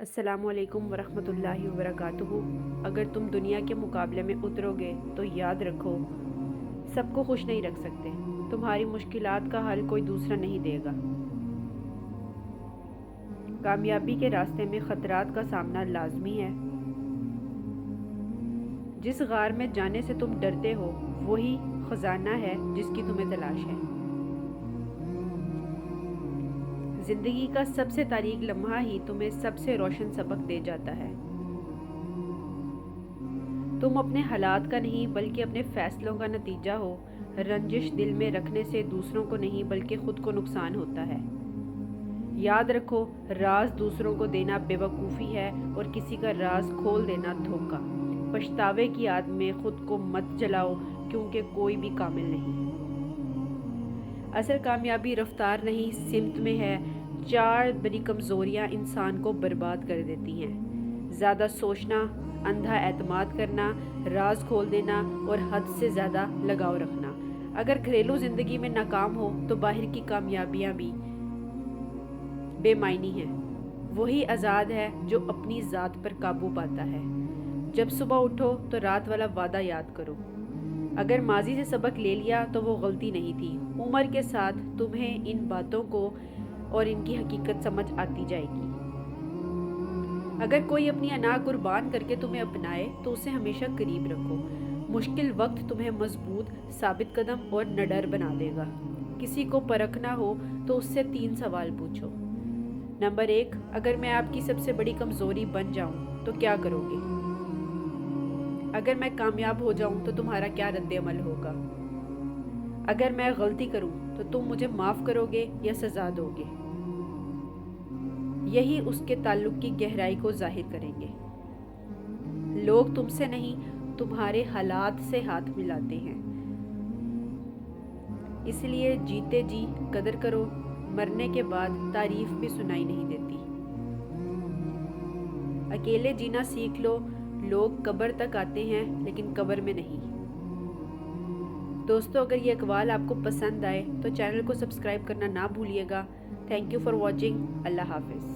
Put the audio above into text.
السلام علیکم ورحمۃ اللہ وبرکاتہ۔ اگر تم دنیا کے مقابلے میں اترو گے تو یاد رکھو، سب کو خوش نہیں رکھ سکتے۔ تمہاری مشکلات کا حل کوئی دوسرا نہیں دے گا۔ کامیابی کے راستے میں خطرات کا سامنا لازمی ہے۔ جس غار میں جانے سے تم ڈرتے ہو وہی خزانہ ہے جس کی تمہیں تلاش ہے۔ زندگی کا سب سے تاریک لمحہ ہی تمہیں سب سے روشن سبق دے جاتا ہے۔ تم اپنے حالات کا نہیں بلکہ اپنے فیصلوں کا نتیجہ ہو۔ رنجش دل میں رکھنے سے دوسروں کو نہیں بلکہ خود کو نقصان ہوتا ہے۔ یاد رکھو، راز دوسروں کو دینا بے وقوفی ہے اور کسی کا راز کھول دینا دھوکہ۔ پچھتاوے کی آگ میں خود کو مت جلاؤ کیونکہ کوئی بھی کامل نہیں۔ اصل کامیابی رفتار نہیں سمت میں ہے۔ 4 بڑی کمزوریاں انسان کو برباد کر دیتی ہیں: زیادہ سوچنا، اندھا اعتماد کرنا، راز کھول دینا اور حد سے زیادہ لگاؤ رکھنا۔ اگر گھریلو زندگی میں ناکام ہو تو باہر کی کامیابیاں بھی بے معنی ہیں۔ وہی آزاد ہے جو اپنی ذات پر قابو پاتا ہے۔ جب صبح اٹھو تو رات والا وعدہ یاد کرو۔ اگر ماضی سے سبق لے لیا تو وہ غلطی نہیں تھی۔ عمر کے ساتھ تمہیں ان باتوں کو اور ان کی حقیقت سمجھ آتی جائے گی۔ اگر کوئی اپنی انا قربان کر کے تمہیں اپنائے تو اسے ہمیشہ قریب رکھو۔ مشکل وقت تمہیں مضبوط، ثابت قدم اور نڈر بنا دے گا۔ کسی کو پرکھنا ہو تو اس سے 3 سوال پوچھو۔ نمبر 1، اگر میں آپ کی سب سے بڑی کمزوری بن جاؤں تو کیا کرو گے؟ اگر میں کامیاب ہو جاؤں تو تمہارا کیا رد عمل ہوگا؟ اگر میں غلطی کروں تو تم مجھے معاف کرو گے یا سزا دو گے؟ یہی اس کے تعلق کی گہرائی کو ظاہر کریں گے۔ لوگ تم سے نہیں، تمہارے حالات سے ہاتھ ملاتے ہیں۔ اس لیے جیتے جی قدر کرو، مرنے کے بعد تعریف بھی سنائی نہیں دیتی۔ اکیلے جینا سیکھ لو، لوگ قبر تک آتے ہیں لیکن قبر میں نہیں۔ دوستو، اگر یہ اقوال آپ کو پسند آئے تو چینل کو سبسکرائب کرنا نہ بھولیے گا۔ Thank you for watching. اللہ حافظ۔